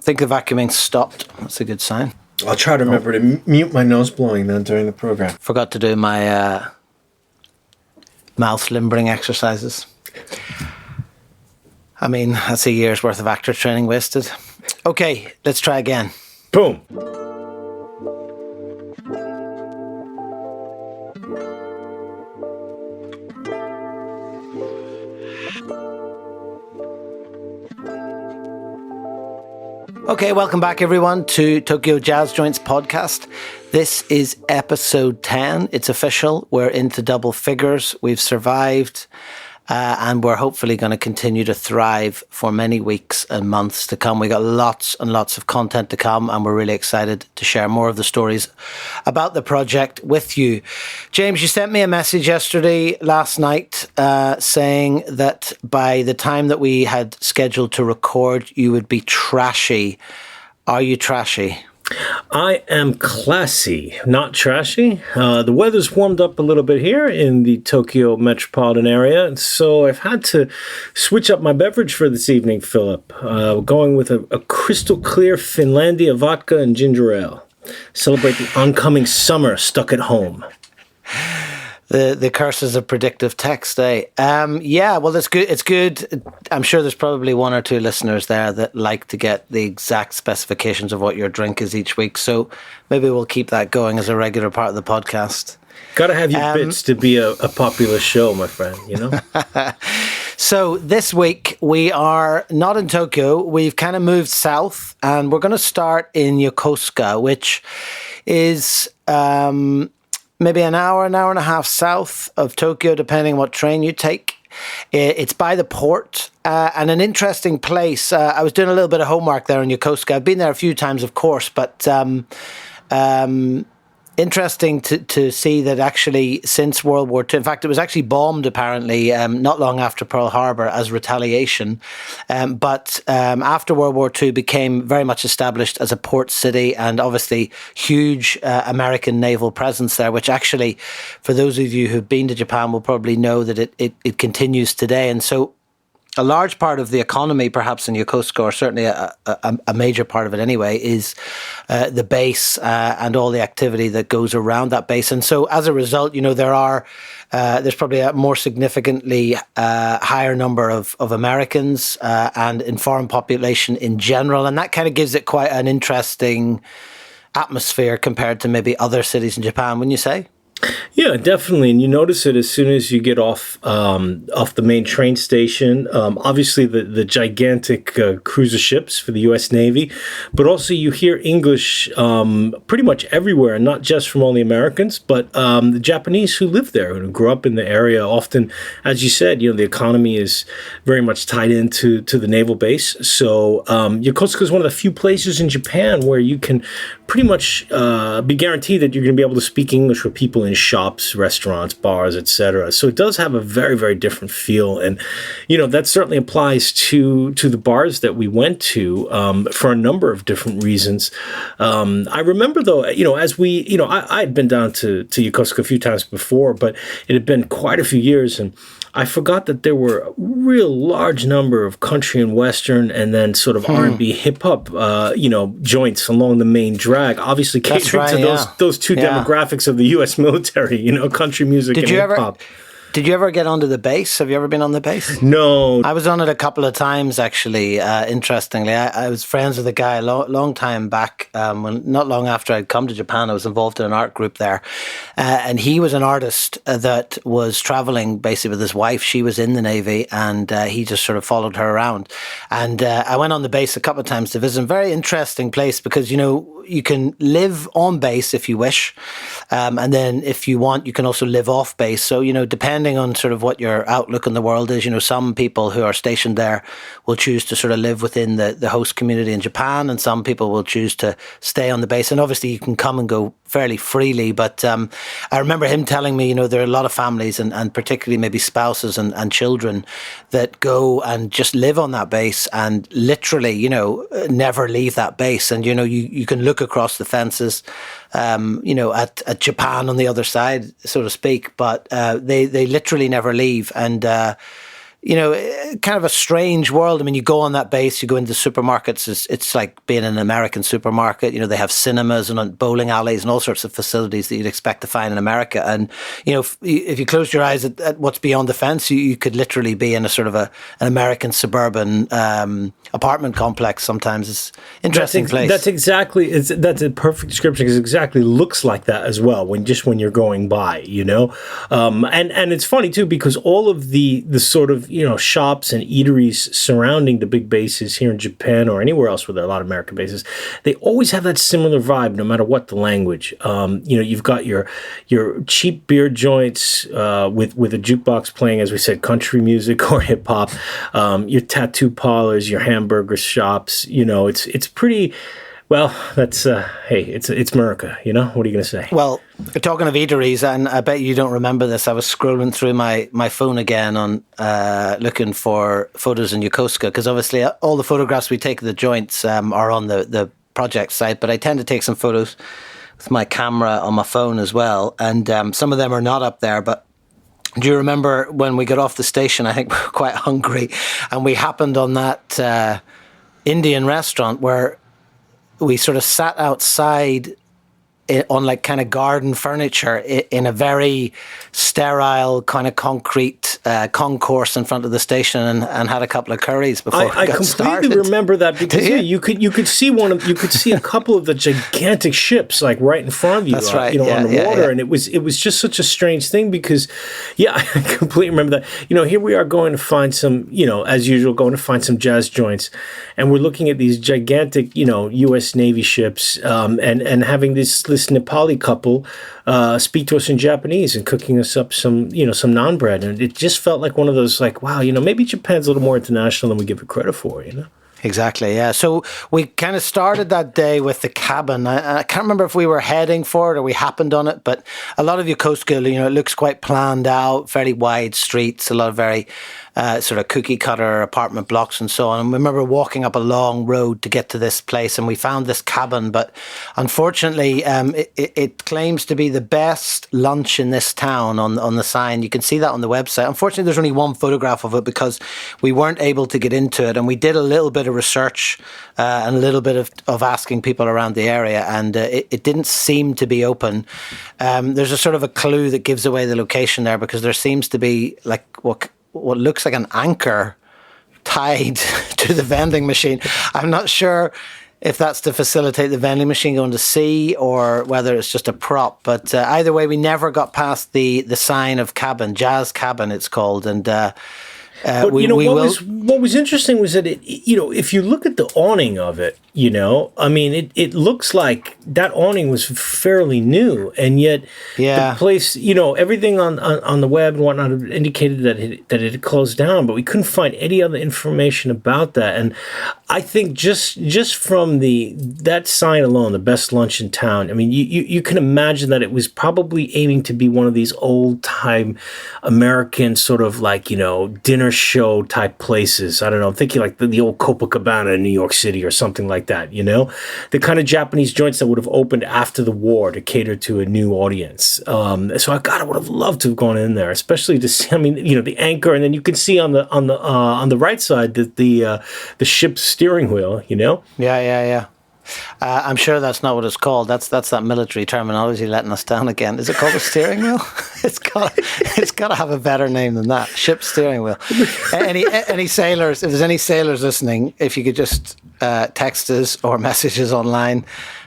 think the vacuuming stopped. That's a good sign. I'll try to remember to mute my nose blowing then during the program. Forgot to do my mouth limbering exercises. I mean, that's a year's worth of actor training wasted. Okay, let's try again. Boom. Okay, welcome back everyone to Tokyo Jazz Joints podcast. This is episode 10. It's official. We're into double figures. We've survived. And we're hopefully going to continue to thrive for many weeks and months to come. We got lots and lots of content to come, and we're really excited to share more of the stories about the project with you. James, you sent me a message last night, saying that by the time that we had scheduled to record, you would be trashy. Are you trashy? I am classy, not trashy. The weather's warmed up a little bit here in the Tokyo metropolitan area, and so I've had to switch up my beverage for this evening, Philip. Going with a crystal clear Finlandia vodka and ginger ale. Celebrate the oncoming summer stuck at home. The curses of predictive text, eh? Yeah, well, it's good. It's good. I'm sure there's probably one or two listeners there that like to get the exact specifications of what your drink is each week. So maybe we'll keep that going as a regular part of the podcast. Got to have your bits to be a popular show, my friend, you know? So this week we are not in Tokyo. We've kind of moved south, and we're going to start in Yokosuka, which is... maybe an hour and a half south of Tokyo, depending what train you take. It's by the port and an interesting place. I was doing a little bit of homework there in Yokosuka. I've been there a few times, of course, but interesting to see that actually since World War II, in fact, it was actually bombed apparently not long after Pearl Harbor as retaliation. But after World War II became very much established as a port city, and obviously huge American naval presence there, which actually, for those of you who've been to Japan, will probably know that it continues today. And so a large part of the economy, perhaps in Yokosuka, or certainly a major part of it anyway, is the base and all the activity that goes around that base. And so as a result, you know, there's probably a more significantly higher number of Americans and in foreign population in general. And that kind of gives it quite an interesting atmosphere compared to maybe other cities in Japan, wouldn't you say? Yeah, definitely. And you notice it as soon as you get off the main train station. Obviously, the gigantic cruiser ships for the US Navy, but also you hear English pretty much everywhere, not just from all the Americans, but the Japanese who live there, who grew up in the area. Often, as you said, you know, the economy is very much tied into the naval base. So Yokosuka is one of the few places in Japan where you can pretty much be guaranteed that you're going to be able to speak English with people in shops, restaurants, bars, etc. So it does have a very, very different feel. And, you know, that certainly applies to the bars that we went to for a number of different reasons. I remember, though, you know, as we, you know, I had been down to Yokosuka a few times before, but it had been quite a few years. And I forgot that there were a real large number of country and western and then sort of R&B hip hop, you know, joints along the main drag, obviously catering to those two demographics of the U.S. military, you know, country music and hip hop. Did you ever get onto the base? Have you ever been on the base? No. I was on it a couple of times, actually, interestingly. I was friends with a guy a long time back, not long after I'd come to Japan. I was involved in an art group there. And he was an artist that was traveling basically with his wife. She was in the Navy, and he just sort of followed her around. And I went on the base a couple of times to visit. A very interesting place because, you know, you can live on base if you wish. And then if you want, you can also live off base. So, you know, depending on sort of what your outlook on the world is, you know, some people who are stationed there will choose to sort of live within the host community in Japan, and some people will choose to stay on the base. And obviously you can come and go fairly freely. But I remember him telling me, you know, there are a lot of families and particularly maybe spouses and children that go and just live on that base and literally, you know, never leave that base. And, you know, you can look across the fences, you know, at Japan on the other side, so to speak, but they literally never leave. And kind of a strange world. I mean, you go on that base, you go into supermarkets, it's like being in an American supermarket. They have cinemas and bowling alleys and all sorts of facilities that you'd expect to find in America. And, if you closed your eyes at what's beyond the fence, you could literally be in a sort of an American suburban apartment complex sometimes. It's an interesting place. That's a perfect description, because it exactly looks like that as well when you're going by, and it's funny too, because all of the sort of shops and eateries surrounding the big bases here in Japan or anywhere else where there are a lot of American bases, they always have that similar vibe no matter what the language. You've got your cheap beer joints with a jukebox playing, as we said, country music or hip hop, your tattoo parlors, your hamburger shops. It's pretty. Well, that's it's America. What are you going to say? Well, talking of eateries, and I bet you don't remember this, I was scrolling through my phone again on looking for photos in Yokosuka, because obviously all the photographs we take of the joints are on the project site, but I tend to take some photos with my camera on my phone as well, and some of them are not up there, but do you remember when we got off the station? I think we were quite hungry, and we happened on that Indian restaurant where we sort of sat outside on like kind of garden furniture in a very sterile kind of concrete concourse in front of the station, and had a couple of curries before we got started. I completely remember that, because you could see a couple of the gigantic ships like right in front of you. That's right. On the water, and it was just such a strange thing, because I completely remember that. Here we are going to find some, as usual, going to find some jazz joints, and we're looking at these gigantic, US Navy ships, and having this Nepali couple speak to us in Japanese and cooking us up some naan bread, and it just felt like one of those, like, wow, maybe Japan's a little more international than we give it credit for, Exactly, yeah. So we kind of started that day with the cabin. I can't remember if we were heading for it or we happened on it, but a lot of Yokosuka, it looks quite planned out, very wide streets, a lot of very sort of cookie cutter apartment blocks and so on. And we remember walking up a long road to get to this place, and we found this cabin, but unfortunately it claims to be the best lunch in this town on the sign. You can see that on the website. Unfortunately, there's only one photograph of it because we weren't able to get into it, and we did a little bit of research and a little bit of asking people around the area, and it didn't seem to be open. There's a sort of a clue that gives away the location there, because there seems to be like what looks like an anchor tied to the vending machine. I'm not sure if that's to facilitate the vending machine going to sea or whether it's just a prop. But either way, we never got past the sign of cabin, Jazz Cabin it's called. And but what was interesting was that if you look at the awning of it, it looks like that awning was fairly new, and yet the place, everything on the web and whatnot indicated that it had closed down, but we couldn't find any other information about that. And I think just from that sign alone, the best lunch in town, I mean, you can imagine that it was probably aiming to be one of these old time American sort of like, dinner show type places. I don't know. I'm thinking like the old Copacabana in New York City or something like that, the kind of Japanese joints that would have opened after the war to cater to a new audience. So I would have loved to have gone in there, especially to see, the anchor, and then you can see on the right side the ship's steering wheel, Yeah. I'm sure that's not what it's called. That's that military terminology letting us down again. Is it called a steering wheel? It's got to have a better name than that. Ship steering wheel. Any sailors? If there's any sailors listening, if you could just text us or message us online.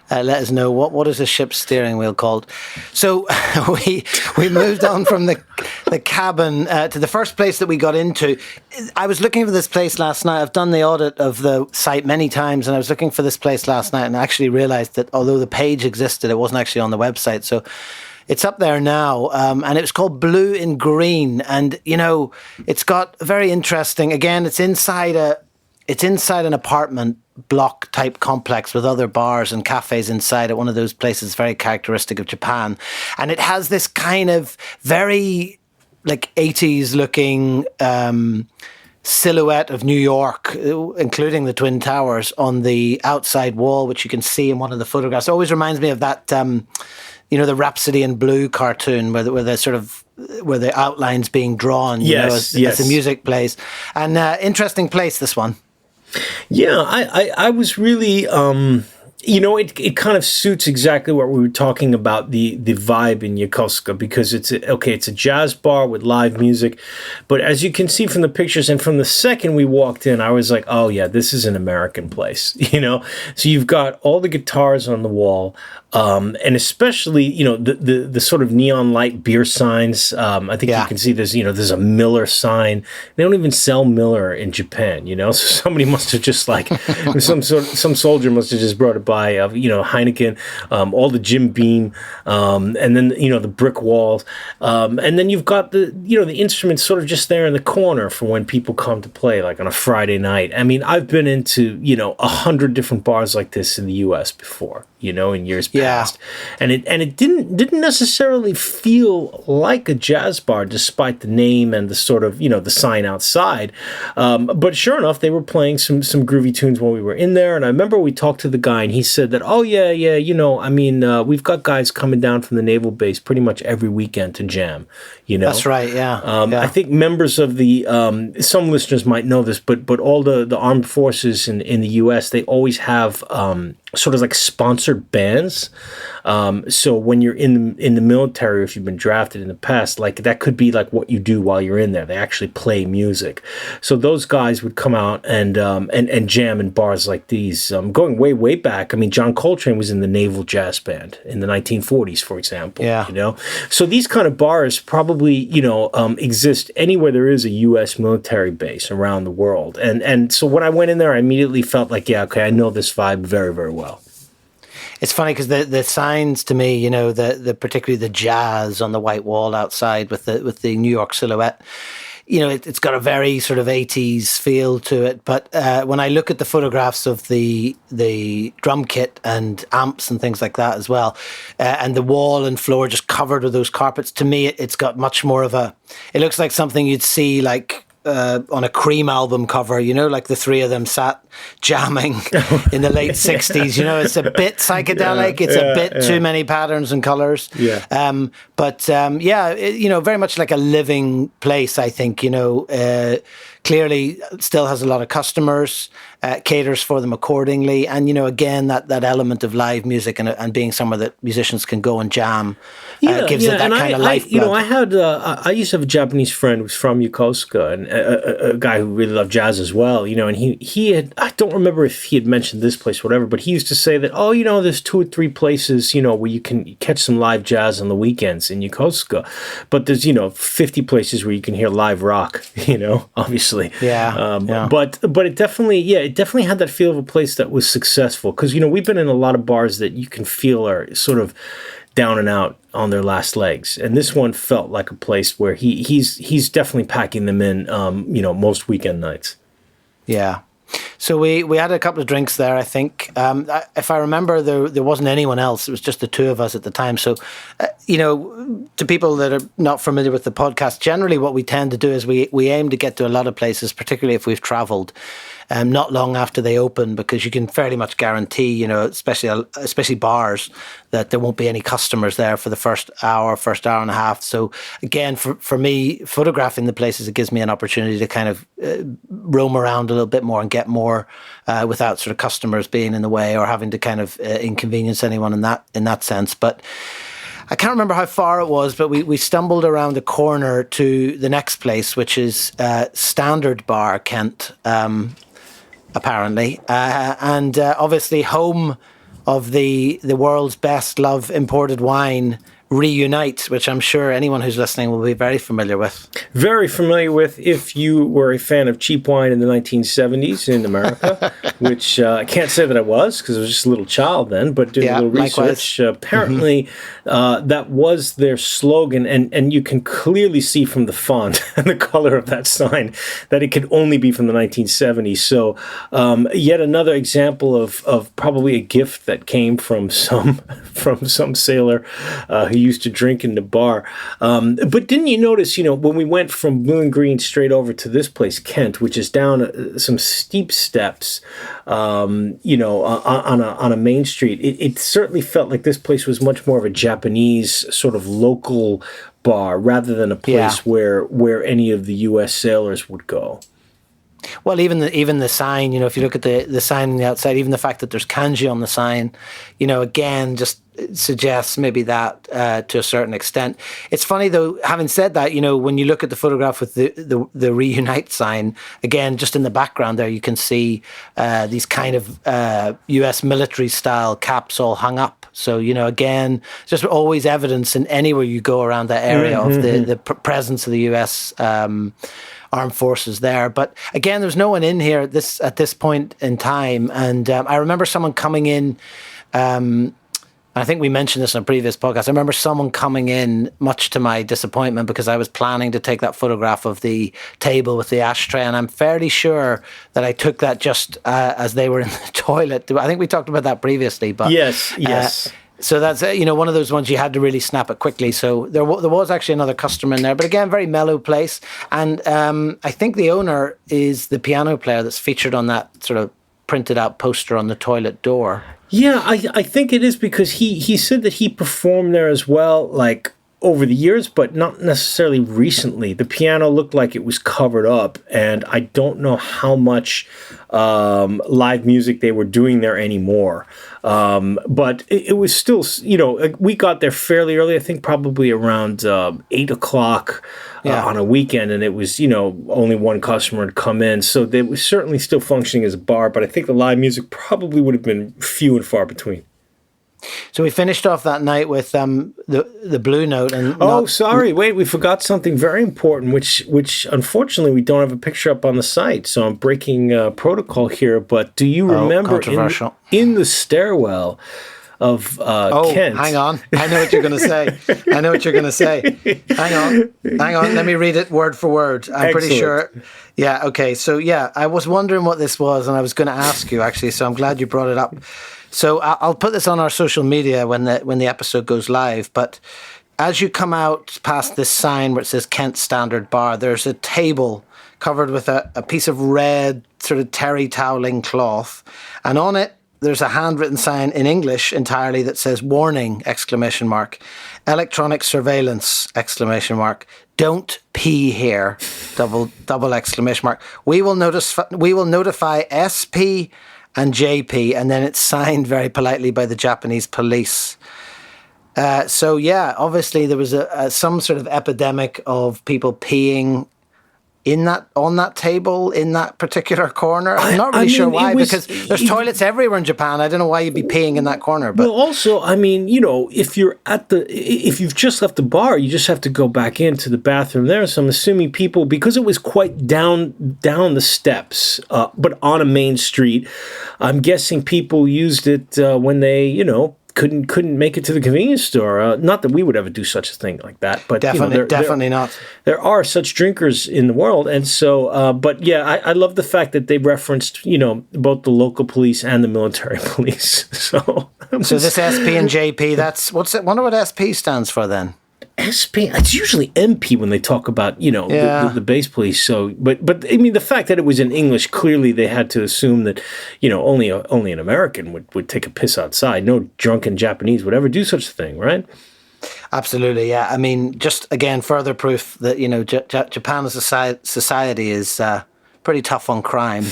Let us know what is a ship's steering wheel called. So we moved on from the cabin to the first place that we got into. I was looking for this place last night. I've done the audit of the site many times, and I was looking for this place last night, and I actually realized that although the page existed, it wasn't actually on the website. So it's up there now, and it was called Blue in Green, and it's got very interesting. Again, it's inside an apartment block type complex with other bars and cafes inside it. One of those places very characteristic of Japan. And it has this kind of very like 80s looking silhouette of New York, including the Twin Towers on the outside wall, which you can see in one of the photographs. It always reminds me of that, the Rhapsody in Blue cartoon where the sort of where the outline's being drawn, you know, as the music plays. And interesting place, this one. Yeah, I was really, you know, it kind of suits exactly what we were talking about, the vibe in Yokosuka, because it's a jazz bar with live music. But as you can see from the pictures and from the second we walked in, I was like, oh yeah, this is an American place, you know? So you've got all the guitars on the wall. And especially, you know, the sort of neon light beer signs. I think you can see there's a Miller sign. They don't even sell Miller in Japan, you know. So somebody must have just like some soldier must have just brought it by. You know, Heineken, all the Jim Beam, and then you know the brick walls, and then you've got the instruments sort of just there in the corner for when people come to play, like on a Friday night. I mean, I've been into 100 different bars like this in the U.S. before, you know, in years past, and it didn't necessarily feel like a jazz bar, despite the name and the sort of the sign outside. But sure enough, they were playing some groovy tunes when we were in there, and I remember we talked to the guy, and he said that, oh yeah, you know, I mean, we've got guys coming down from the naval base pretty much every weekend to jam. You know, that's right. Yeah. I think members of the some listeners might know this, but all the armed forces in the U.S., they always have sort of like sponsored bands. So when you're in the military, or if you've been drafted in the past, like that could be like what you do while you're in there. They actually play music. So those guys would come out and jam in bars like these. Going way back, I mean, John Coltrane was in the Naval Jazz Band in the 1940s, for example. Yeah. You know, so these kind of bars probably exist anywhere there is a U.S. military base around the world. And so when I went in there, I immediately felt like, yeah, okay, I know this vibe very, very well. It's funny because the signs to me, you know, the particularly the jazz on the white wall outside with the New York silhouette, you know, it's got a very sort of 80s feel to it. But when I look at the photographs of the drum kit and amps and things like that as well, and the wall and floor just covered with those carpets, to me, it's got much more of it looks like something you'd see like on a Cream album cover, you know, like the three of them sat jamming in the late 60s. You know, it's a bit psychedelic. It's a bit too many patterns and colors. Yeah. You know, very much like a living place, I think, you know, clearly still has a lot of customers, caters for them accordingly. And, you know, again, that element of live music and being somewhere that musicians can go and jam gives it that kind of lifeblood. You know, I used to have a Japanese friend who was from Yokosuka, and a guy who really loved jazz as well, you know, and he had, I don't remember if he had mentioned this place or whatever, but he used to say that, oh, you know, there's 2 or 3 places, you know, where you can catch some live jazz on the weekends in Yokosuka, but there's, you know, 50 places where you can hear live rock, you know, obviously. But it definitely had that feel of a place that was successful, because, you know, we've been in a lot of bars that you can feel are sort of down and out on their last legs, and this one felt like a place where he's definitely packing them in, you know, most weekend nights. Yeah. So we had a couple of drinks there, I think. If I remember, there wasn't anyone else. It was just the two of us at the time. So, you know, to people that are not familiar with the podcast, generally what we tend to do is we aim to get to a lot of places, particularly if we've travelled, not long after they open, because you can fairly much guarantee, you know, especially bars, that there won't be any customers there for the first hour and a half. So again, for me, photographing the places, it gives me an opportunity to kind of roam around a little bit more and get more without sort of customers being in the way or having to kind of inconvenience anyone in that sense. But I can't remember how far it was, but we stumbled around the corner to the next place, which is Standard Bar, Kent, apparently, and obviously home of the world's best love imported wine reunite, which I'm sure anyone who's listening will be very familiar with. Very familiar with, if you were a fan of cheap wine in the 1970s in America, which I can't say that I was, because I was just a little child then, but doing a little research, apparently that was their slogan, and you can clearly see from the font and the color of that sign that it could only be from the 1970s. So yet another example of probably a gift that came from some sailor who who used to drink in the bar. But didn't you notice, when we went from Blue and Green straight over to this place, Kent, which is down some steep steps, on a main street, it certainly felt like this place was much more of a Japanese sort of local bar rather than a place where any of the U.S. sailors would go. Well, even the sign, if you look at the sign on the outside, even the fact that there's kanji on the sign, again, just suggests maybe that to a certain extent. It's funny though, having said that, when you look at the photograph with the Reunite sign, again, just in the background there, you can see these kind of US military style caps all hung up. So, again, just always evidence in anywhere you go around that area of the presence of the US armed forces there. But again, there's no one in here at this point in time. And I remember someone coming in, I think we mentioned this in a previous podcast. I remember someone coming in, much to my disappointment, because I was planning to take that photograph of the table with the ashtray, and I'm fairly sure that I took that just as they were in the toilet. I think we talked about that previously. But yes. So that's one of those ones you had to really snap it quickly. So there was actually another customer in there, but again, very mellow place. And I think the owner is the piano player that's featured on that sort of printed out poster on the toilet door. Yeah, I think it is, because he said that he performed there as well, like over the years, but not necessarily recently. The piano looked like it was covered up, and I don't know how much live music they were doing there anymore. But it was still, we got there fairly early, I think probably around 8 o'clock on a weekend, and it was, only one customer had come in. So they was certainly still functioning as a bar, but I think the live music probably would have been few and far between. So we finished off that night with the Blue Note. And wait, we forgot something very important, which unfortunately we don't have a picture up on the site. So I'm breaking protocol here. But do you remember in the stairwell of Kent? Hang on. I know what you're going to say. Hang on. Let me read it word for word. I'm pretty sure. Yeah. Okay. So I was wondering what this was, and I was going to ask you actually. So I'm glad you brought it up. So I'll put this on our social media when the episode goes live. But as you come out past this sign where it says Kent Standard Bar, there's a table covered with a piece of red sort of terry toweling cloth. And on it, there's a handwritten sign in English entirely that says "Warning!" ! Electronic surveillance! Don't pee here! ! We will notify SP and JP, and then it's signed very politely by the Japanese police. Obviously there was some sort of epidemic of people peeing on that table in that particular corner. I'm not really sure why, because there's toilets everywhere in Japan. I don't know why you'd be peeing in that corner. But well, also, if you've just left the bar, you just have to go back into the bathroom there. So I'm assuming people, because it was quite down the steps, but on a main street, I'm guessing people used it when they, couldn't make it to the convenience store. Not that we would ever do such a thing like that, but definitely not. There are such drinkers in the world, and so. I love the fact that they referenced, both the local police and the military police. So this SP and JP, that's what's it? Wonder what SP stands for then. SP, it's usually MP when they talk about, the base police. So, but I mean, the fact that it was in English, clearly they had to assume that, only an American would take a piss outside. No drunken Japanese would ever do such a thing, right? Absolutely, yeah. I mean, just again, further proof that, Japan as a society is pretty tough on crime,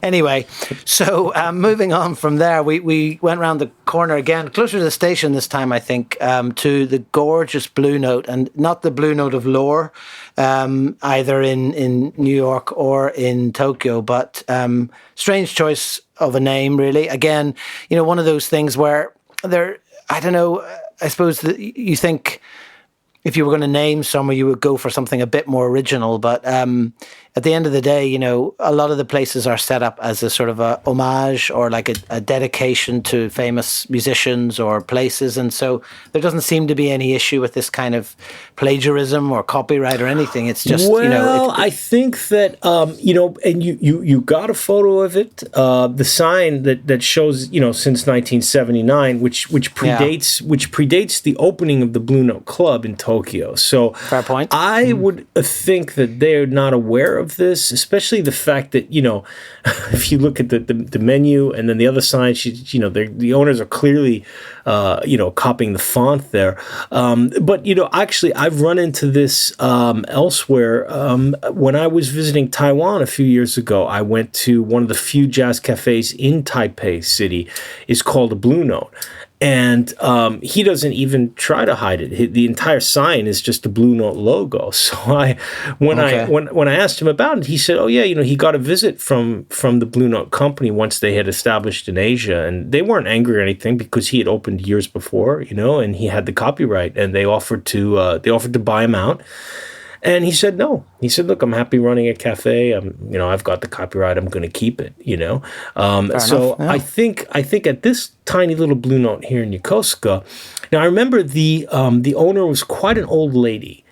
Anyway, so moving on from there, we went around the corner again, closer to the station this time, I think, to the gorgeous Blue Note, and not the Blue Note of lore, either in New York or in Tokyo, but strange choice of a name, really. Again, one of those things where I don't know, I suppose that you think, if you were going to name somewhere, you would go for something a bit more original. But at the end of the day, a lot of the places are set up as a sort of a homage or like a dedication to famous musicians or places. And so there doesn't seem to be any issue with this kind of plagiarism or copyright or anything. It's just, I think that, and you got a photo of it, the sign that shows, since 1979, which predates the opening of the Blue Note Club in Tokyo. So fair point. I would think that they're not aware of this, especially the fact that, if you look at the menu and then the other sign, the owners are clearly, copying the font there. But, actually, I've run into this elsewhere. When I was visiting Taiwan a few years ago, I went to one of the few jazz cafes in Taipei City. It's called a Blue Note. And he doesn't even try to hide it. The entire sign is just the Blue Note logo. So when I asked him about it, he said, "Oh yeah, he got a visit from the Blue Note company once they had established in Asia, and they weren't angry or anything because he had opened years before, and he had the copyright, and they offered to buy him out." And he said no. He said, "Look, I'm happy running a cafe. I've got the copyright. I'm going to keep it." So enough, yeah. I think at this tiny little Blue Note here in Yokosuka. Now I remember the owner was quite an old lady.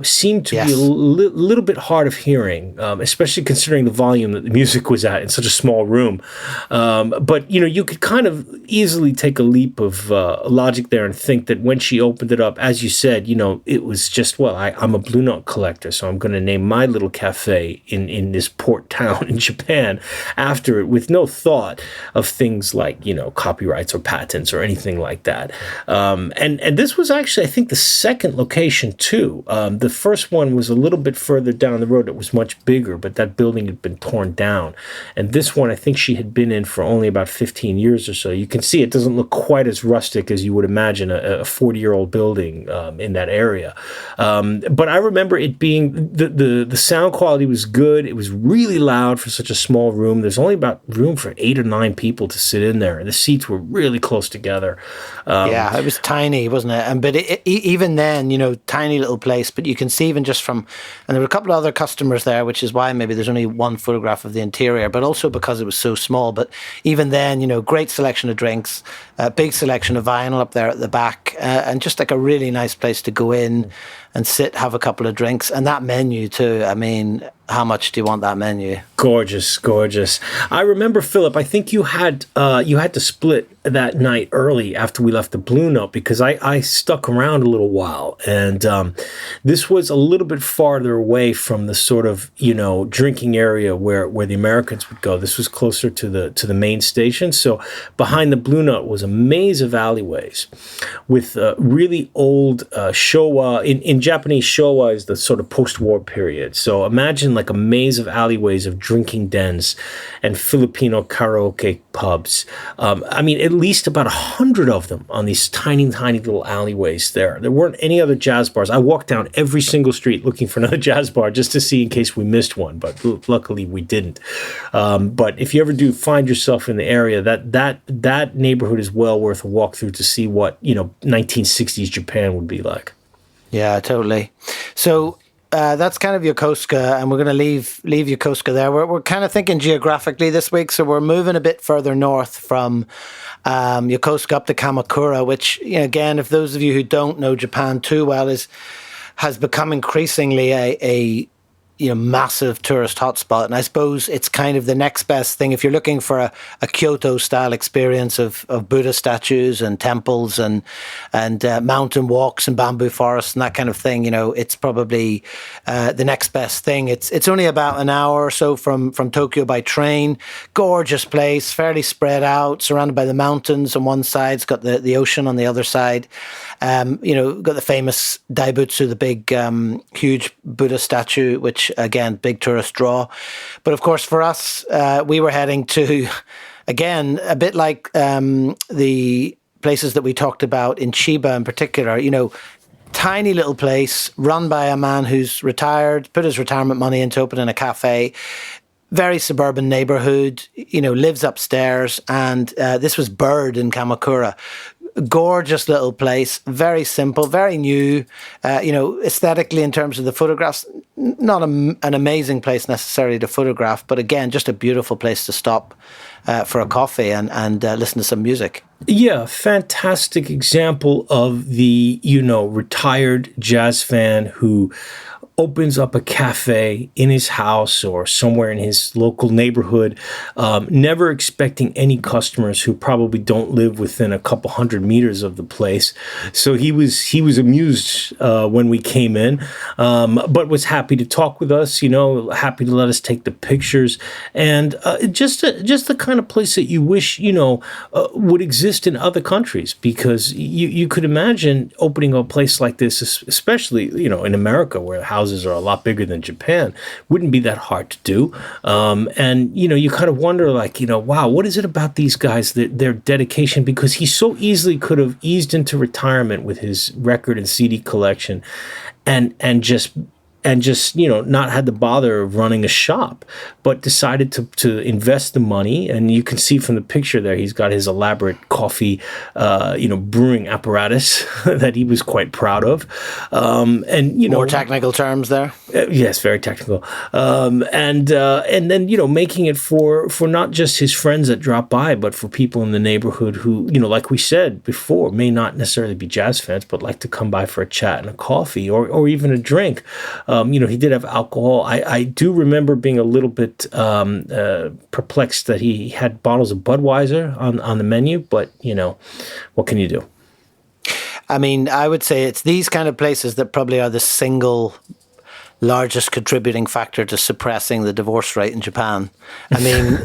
Seemed to be a little bit hard of hearing, especially considering the volume that the music was at in such a small room. But, you could kind of easily take a leap of logic there and think that when she opened it up, as you said, it was just, I'm a Blue Note collector, so I'm going to name my little cafe in this port town in Japan after it with no thought of things like, copyrights or patents or anything like that. And this was actually, I think, the second location, too. The first one was a little bit further down the road. It was much bigger, but that building had been torn down. And this one, I think she had been in for only about 15 years or so. You can see it doesn't look quite as rustic as you would imagine a 40-year-old building in that area. But I remember it being, the sound quality was good. It was really loud for such a small room. There's only about room for 8 or 9 people to sit in there. The seats were really close together. It was tiny, wasn't it? But even then, tiny little place. But you can see even just from, and there were a couple of other customers there, which is why maybe there's only one photograph of the interior, but also because it was so small. But even then, great selection of drinks, big selection of vinyl up there at the back, and just like a really nice place to go in and sit, have a couple of drinks. And that menu too, I mean, how much do you want that menu? Gorgeous, gorgeous. I remember, Philip, I think you had to split that night early after we left the Blue Note because I stuck around a little while. And this was a little bit farther away from the sort of, drinking area where the Americans would go. This was closer to the main station. So behind the Blue Note was a maze of alleyways with really old Showa. In Japanese, Showa is the sort of post-war period. So imagine like a maze of alleyways of drinking dens and Filipino karaoke pubs. At least about 100 of them on these tiny, tiny little alleyways there. There weren't any other jazz bars. I walked down every single street looking for another jazz bar just to see in case we missed one, but luckily we didn't. But if you ever do find yourself in the area, that neighborhood is well worth a walk through to see what, 1960s Japan would be like. Yeah, totally. So that's kind of Yokosuka, and we're going to leave Yokosuka there. We're kind of thinking geographically this week, so we're moving a bit further north from Yokosuka up to Kamakura, which, again, if those of you who don't know Japan too well, has become increasingly a massive tourist hotspot. And I suppose it's kind of the next best thing. If you're looking for a Kyoto-style experience of Buddha statues and temples and mountain walks and bamboo forests and that kind of thing, it's probably the next best thing. It's only about an hour or so from Tokyo by train. Gorgeous place, fairly spread out, surrounded by the mountains on one side. It's got the ocean on the other side. Got the famous Daibutsu, the big, huge Buddha statue, which again, big tourist draw. But of course, for us, we were heading to, again, a bit like the places that we talked about in Chiba in particular, tiny little place run by a man who's retired, put his retirement money into opening a cafe. Very suburban neighborhood, lives upstairs. And this was Bird in Kamakura. gorgeous little place, very simple, very new. Aesthetically in terms of the photographs, not an amazing place necessarily to photograph, but again, just a beautiful place to stop for a coffee and listen to some music. Yeah, fantastic example of the, retired jazz fan who opens up a cafe in his house or somewhere in his local neighborhood, never expecting any customers who probably don't live within a couple 100 meters of the place. So he was amused when we came in, but was happy to talk with us, happy to let us take the pictures, and just the kind of place that you wish, would exist in other countries, because you could imagine opening a place like this, especially, in America, where houses are a lot bigger than Japan, wouldn't be that hard to do. And you kind of wonder, wow, what is it about these guys, their dedication? Because he so easily could have eased into retirement with his record and CD collection and just not had the bother of running a shop, but decided to invest the money. And you can see from the picture there, he's got his elaborate coffee, brewing apparatus that he was quite proud of. More technical terms there. Yes, very technical. And then, making it for not just his friends that drop by, but for people in the neighborhood who, like we said before, may not necessarily be jazz fans, but like to come by for a chat and a coffee or even a drink. He did have alcohol. I do remember being a little bit perplexed that he had bottles of Budweiser on the menu, but, what can you do? I mean, I would say it's these kind of places that probably are the single largest contributing factor to suppressing the divorce rate in Japan. I mean,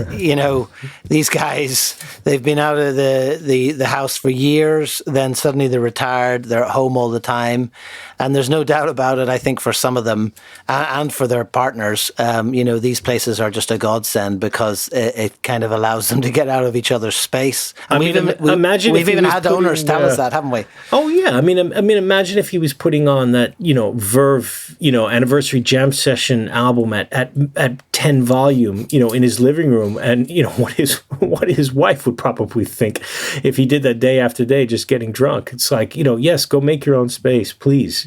these guys, they've been out of the house for years, then suddenly they're retired, they're at home all the time. And there's no doubt about it, I think, for some of them and for their partners, these places are just a godsend because it kind of allows them to get out of each other's space. And we've even had owners tell us that, haven't we? Oh, yeah. I mean, imagine if he was putting on that, Verve, anniversary jam session album at 10 volume, in his living room, and what his wife would probably think if he did that day after day, just getting drunk. It's like, yes, go make your own space, please.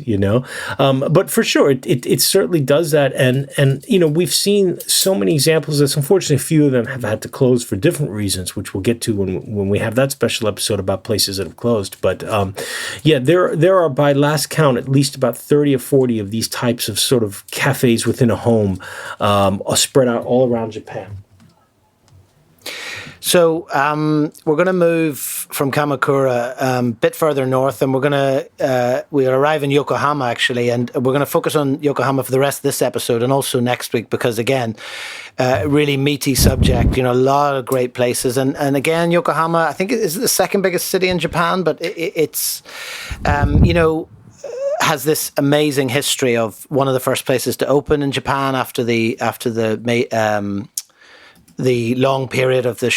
But for sure, it certainly does that. And we've seen so many examples of this. Unfortunately, a few of them have had to close for different reasons, which we'll get to when we have that special episode about places that have closed. But there are, by last count, at least about 30 or 40 of these types of sort of cafes within a home, spread out all around Japan. So we're going to move from Kamakura a bit further north, and we'll arrive in Yokohama, actually, and we're going to focus on Yokohama for the rest of this episode and also next week because, again, really meaty subject, a lot of great places. And again, Yokohama, I think, is the second biggest city in Japan, but it's, has this amazing history of one of the first places to open in Japan after the long period of the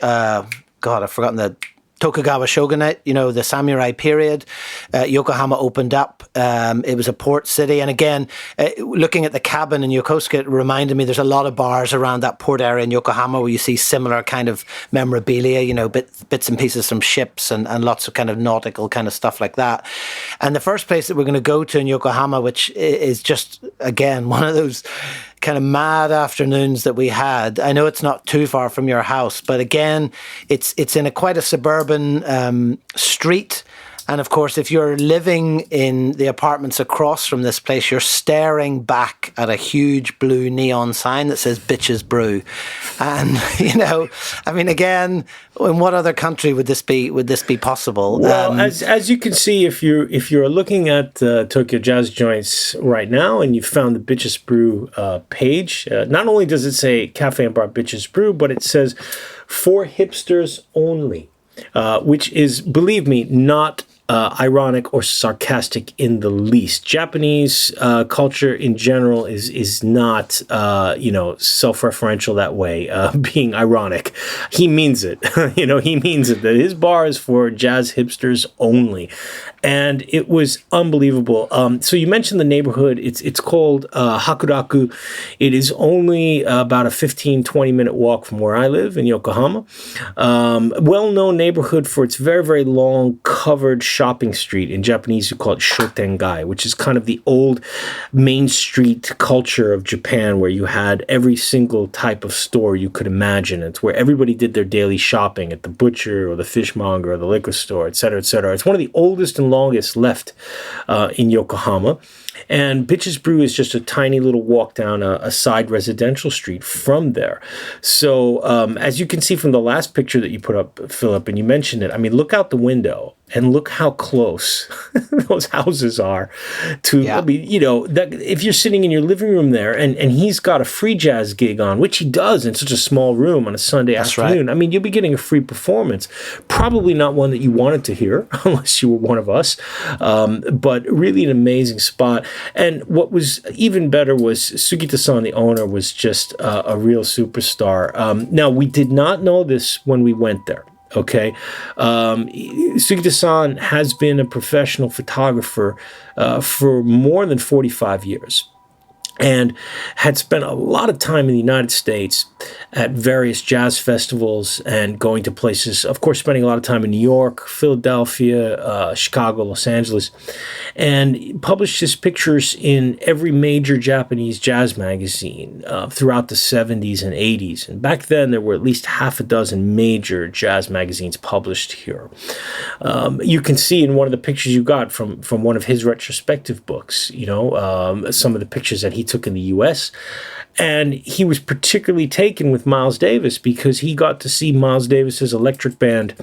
I've forgotten the Tokugawa shogunate, the samurai period. Yokohama opened up. It was a port city. And again, looking at the cabin in Yokosuka, it reminded me there's a lot of bars around that port area in Yokohama where you see similar kind of memorabilia, bits and pieces from ships and lots of kind of nautical kind of stuff like that. And the first place that we're going to go to in Yokohama, which is just, again, one of those kind of mad afternoons that we had. I know it's not too far from your house, but again, it's in quite a suburban street. And of course, if you're living in the apartments across from this place, you're staring back at a huge blue neon sign that says Bitches Brew. And, again, in what other country would this be possible? Well, as you can see, if you're looking at Tokyo Jazz Joints right now and you found the Bitches Brew page, not only does it say Cafe and Bar Bitches Brew, but it says for hipsters only. Which is, believe me, not ironic or sarcastic in the least. Japanese culture in general is not self-referential that way, being ironic. He means it. He means it. That his bar is for jazz hipsters only, and it was unbelievable. So you mentioned the neighborhood. It's called Hakuraku. It is only about a 15-20 minute walk from where I live in Yokohama. Well-known neighborhood for its very, very long covered shopping street. In Japanese, you call it shotengai, which is kind of the old Main Street culture of Japan, where you had every single type of store you could imagine. It's where everybody did their daily shopping at the butcher or the fishmonger or the liquor store, et cetera, et cetera. It's one of the oldest and longest left in Yokohama. And Bitches Brew is just a tiny little walk down a side residential street from there. So as you can see from the last picture that you put up, Philip, and you mentioned it, I mean, look out the window and look how close those houses are to, Yeah. I mean, that if you're sitting in your living room there and he's got a free jazz gig on, which he does in such a small room on a Sunday afternoon, right. I mean, you'll be getting a free performance. Probably not one that you wanted to hear unless you were one of us, but really an amazing spot. And what was even better was Sugita-san, the owner, was just a real superstar. Now, we did not know this when we went there. Okay. Sugita-san has been a professional photographer for more than 45 years and had spent a lot of time in the United States at various jazz festivals and going to places, of course, spending a lot of time in New York, Philadelphia, Chicago, Los Angeles, and published his pictures in every major Japanese jazz magazine throughout the 70s and 80s. And back then, there were at least half a dozen major jazz magazines published here. You can see in one of the pictures you got from one of his retrospective books, some of the pictures that he took in the U.S., and he was particularly taken with Miles Davis because he got to see Miles Davis's electric band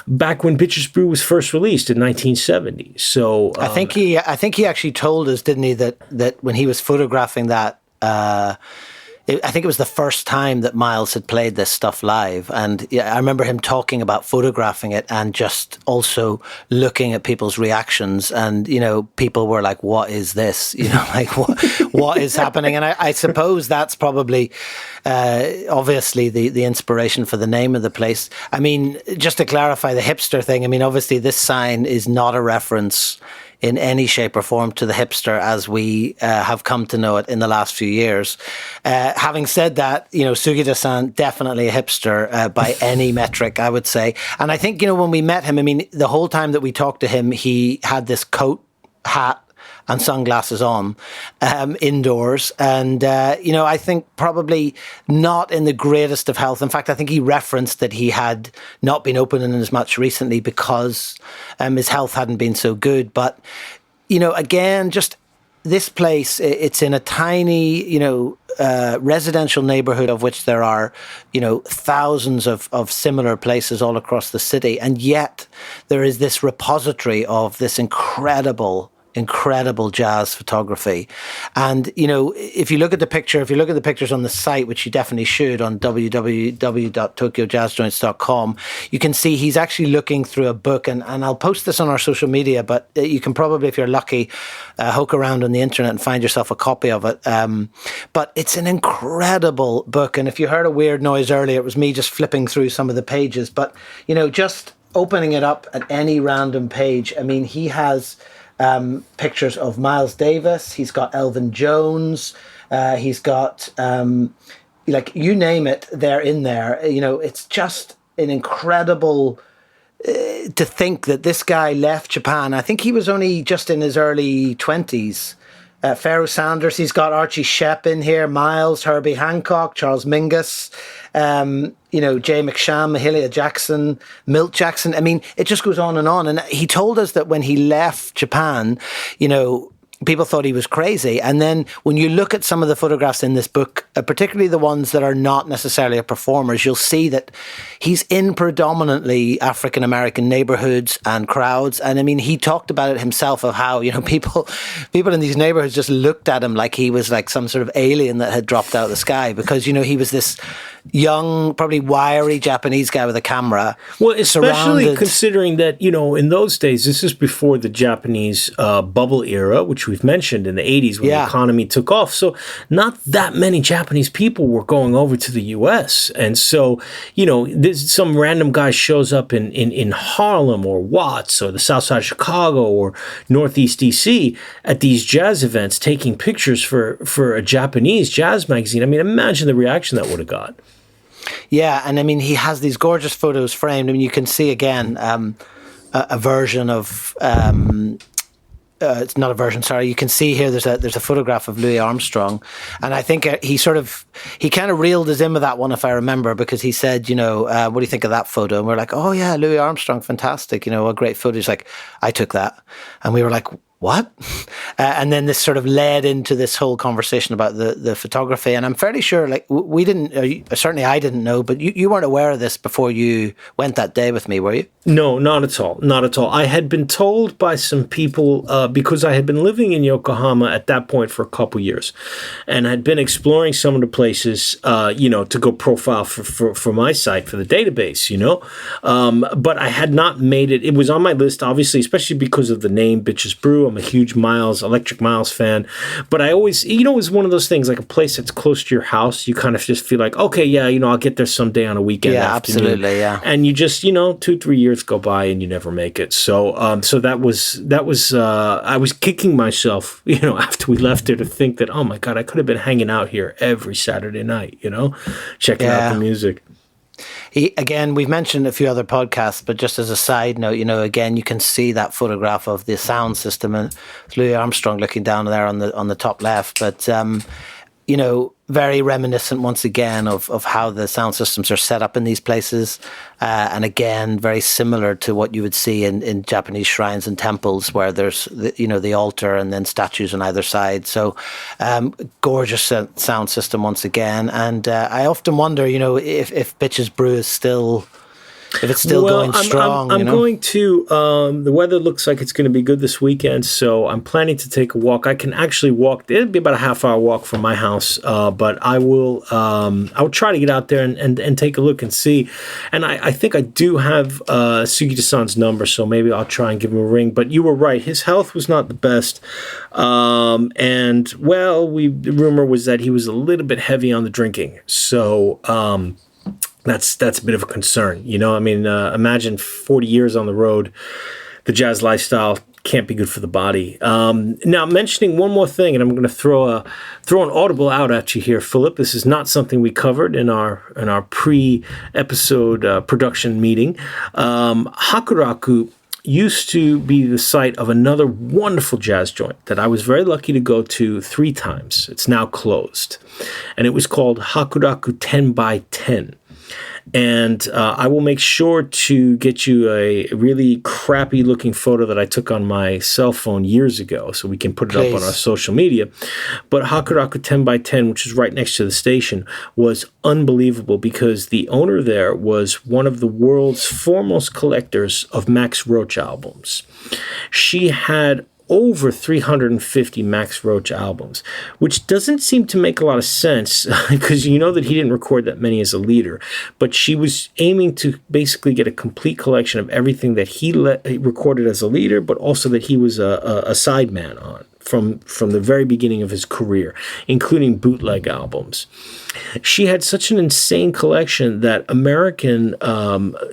back when Bitches Brew was first released in 1970. So I think he actually told us, didn't he, that when he was photographing that, I think it was the first time that Miles had played this stuff live. And I remember him talking about photographing it and just also looking at people's reactions. And, people were like, what is this? Like, what is happening? And I suppose that's probably, obviously, the inspiration for the name of the place. I mean, just to clarify the hipster thing, I mean, obviously, this sign is not a reference in any shape or form to the hipster as we have come to know it in the last few years. Having said that, Sugita-san, definitely a hipster by any metric, I would say. And I think, when we met him, I mean, the whole time that we talked to him, he had this coat, hat, and sunglasses on indoors. And, I think probably not in the greatest of health. In fact, I think he referenced that he had not been opening as much recently because his health hadn't been so good. But, again, just this place, it's in a tiny, residential neighborhood of which there are, thousands of similar places all across the city. And yet there is this repository of this incredible jazz photography. And, if you look at the pictures on the site, which you definitely should, on www.tokyojazzjoints.com, you can see he's actually looking through a book, and I'll post this on our social media, but you can probably, if you're lucky, hook around on the internet and find yourself a copy of it. But it's an incredible book. And if you heard a weird noise earlier, it was me just flipping through some of the pages. But, just opening it up at any random page, I mean, he has pictures of Miles Davis. He's got Elvin Jones. He's got, you name it, they're in there. It's just an incredible to think that this guy left Japan. I think he was only just in his early 20s. Pharoah Sanders, he's got Archie Shepp in here, Miles, Herbie Hancock, Charles Mingus, Jay McSham, Mahalia Jackson, Milt Jackson. I mean, it just goes on. And he told us that when he left Japan, people thought he was crazy. And then when you look at some of the photographs in this book, particularly the ones that are not necessarily performers, you'll see that he's in predominantly African-American neighborhoods and crowds. And I mean, he talked about it himself of how, people in these neighborhoods just looked at him like he was like some sort of alien that had dropped out of the sky because, he was this young, probably wiry Japanese guy with a camera. Well, especially surrounded. considering that, in those days, this is before the Japanese bubble era, which we've mentioned in the 80s when the economy took off. So not that many Japanese people were going over to the U.S. And so, there's some random guy shows up in Harlem or Watts or the South Side of Chicago or Northeast D.C. at these jazz events taking pictures for a Japanese jazz magazine. I mean, imagine the reaction that would have got. Yeah, and I mean, he has these gorgeous photos framed. I mean, you can see again a version of. It's not a version. Sorry, you can see here. There's a photograph of Louis Armstrong, and I think he kind of reeled us in with that one, if I remember, because he said, what do you think of that photo? And we're like, oh yeah, Louis Armstrong, fantastic. A great photo. He's like, I took that, and we were like, what? And then this sort of led into this whole conversation about the photography. And I'm fairly sure, like, we didn't, certainly I didn't know, but you weren't aware of this before you went that day with me, were you? No, not at all. Not at all. I had been told by some people, because I had been living in Yokohama at that point for a couple years and had been exploring some of the places, to go profile for my site, for the database, but I had not made it. It was on my list, obviously, especially because of the name Bitches Brew. I'm a huge Electric Miles fan, but I always, it was one of those things, like a place that's close to your house. You kind of just feel like, okay, yeah, I'll get there someday on a weekend. Yeah, afternoon. absolutely, yeah. And you just, 2-3 years go by and you never make it. So, so that was. I was kicking myself, after we left there to think that, oh my God, I could have been hanging out here every Saturday night, checking out the music. Again, we've mentioned a few other podcasts, but just as a side note, again, you can see that photograph of the sound system and Louis Armstrong looking down there on the top left. But, very reminiscent once again of how the sound systems are set up in these places. And again, very similar to what you would see in Japanese shrines and temples where there's, the altar and then statues on either side. So gorgeous sound system once again. And I often wonder, if Bitches Brew is still... If it's still going strong, I'm going to. The weather looks like it's going to be good this weekend, so I'm planning to take a walk. I can actually walk. It'll be about a half-hour walk from my house, but I will. I will try to get out there and take a look and see. And I think I do have Sugita-san's number, so maybe I'll try and give him a ring. But you were right; his health was not the best, and the rumor was that he was a little bit heavy on the drinking. So. That's a bit of a concern, imagine 40 years on the road, the jazz lifestyle can't be good for the body. Now, mentioning one more thing, and I'm going to throw an audible out at you here, Philip. This is not something we covered in our pre-episode production meeting. Hakuraku used to be the site of another wonderful jazz joint that I was very lucky to go to 3 times. It's now closed, and it was called Hakuraku 10 by 10. And I will make sure to get you a really crappy looking photo that I took on my cell phone years ago so we can put it up on our social media. But Hakuraku 10 by 10, which is right next to the station, was unbelievable because the owner there was one of the world's foremost collectors of Max Roach albums. She had over 350 Max Roach albums, which doesn't seem to make a lot of sense because that he didn't record that many as a leader, but she was aiming to basically get a complete collection of everything that he recorded as a leader, but also that he was a sideman on from the very beginning of his career, including bootleg albums. She had such an insane collection that American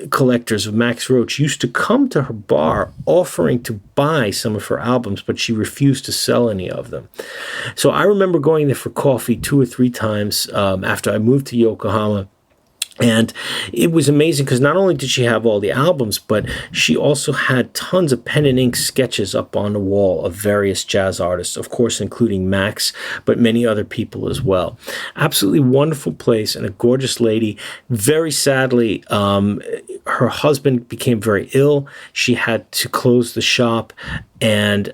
collectors of Max Roach used to come to her bar offering to buy some of her albums, but she refused to sell any of them. So I remember going there for coffee 2 or 3 times after I moved to Yokohama. And it was amazing because not only did she have all the albums, but she also had tons of pen and ink sketches up on the wall of various jazz artists, of course, including Max, but many other people as well. Absolutely wonderful place and a gorgeous lady. Very sadly, her husband became very ill. She had to close the shop and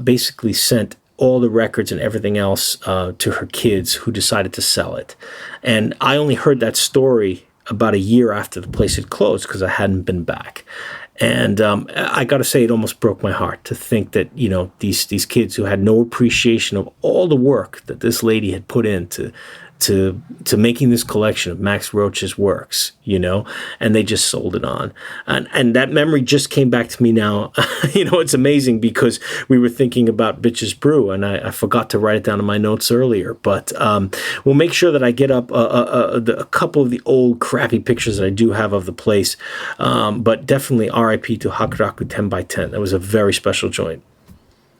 basically sent all the records and everything else to her kids, who decided to sell it. And I only heard that story about a year after the place had closed because I hadn't been back. And I got to say, it almost broke my heart to think that, these kids who had no appreciation of all the work that this lady had put in to to making this collection of Max Roach's works, and they just sold it on. And that memory just came back to me now. It's amazing because we were thinking about Bitches Brew, and I forgot to write it down in my notes earlier. But we'll make sure that I get up a couple of the old crappy pictures that I do have of the place. But definitely RIP to Hakuraku 10x10. That was a very special joint.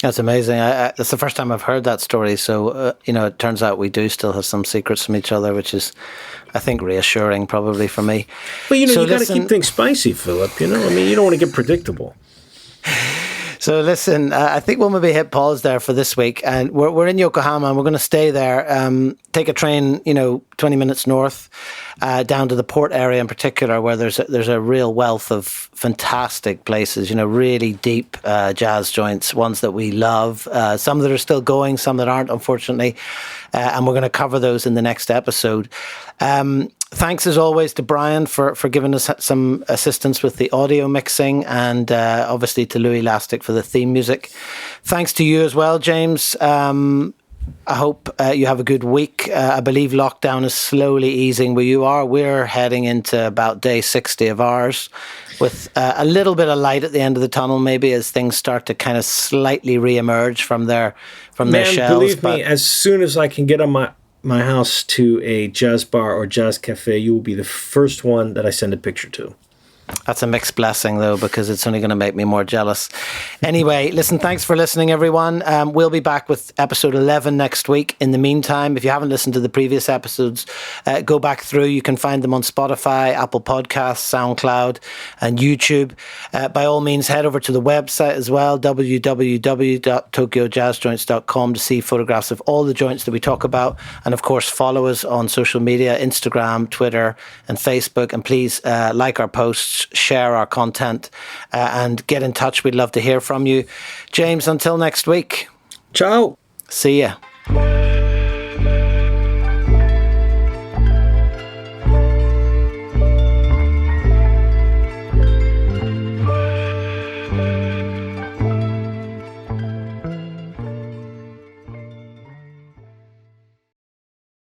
That's amazing. That's the first time I've heard that story. So, it turns out we do still have some secrets from each other, which is, I think, reassuring probably for me. Well, you got to keep things spicy, Philip. You don't want to get predictable. So listen, I think we'll maybe hit pause there for this week, and we're in Yokohama, and we're going to stay there. Take a train, 20 minutes north, down to the port area in particular, where there's a real wealth of fantastic places. Really deep jazz joints, ones that we love. Some that are still going, some that aren't, unfortunately, and we're going to cover those in the next episode. Thanks as always to Brian for giving us some assistance with the audio mixing, and obviously to Louie Lastic for the theme music. Thanks to you as well, James. I hope you have a good week. I believe lockdown is slowly easing where you are. We're heading into about day 60 of ours, with a little bit of light at the end of the tunnel, maybe, as things start to kind of slightly re-emerge from their shells. Believe me, as soon as I can get on my house to a jazz bar or jazz cafe, you will be the first one that I send a picture to. That's a mixed blessing, though, because it's only going to make me more jealous. Anyway, listen, thanks for listening, everyone. We'll be back with episode 11 next week. In the meantime, if you haven't listened to the previous episodes, go back through. You can find them on Spotify, Apple Podcasts, SoundCloud, and YouTube. By all means, head over to the website as well, www.tokyojazzjoints.com, to see photographs of all the joints that we talk about. And, of course, follow us on social media, Instagram, Twitter, and Facebook. And please like our posts, share our content, and get in touch. We'd love to hear from you. James, until next week. Ciao. See ya.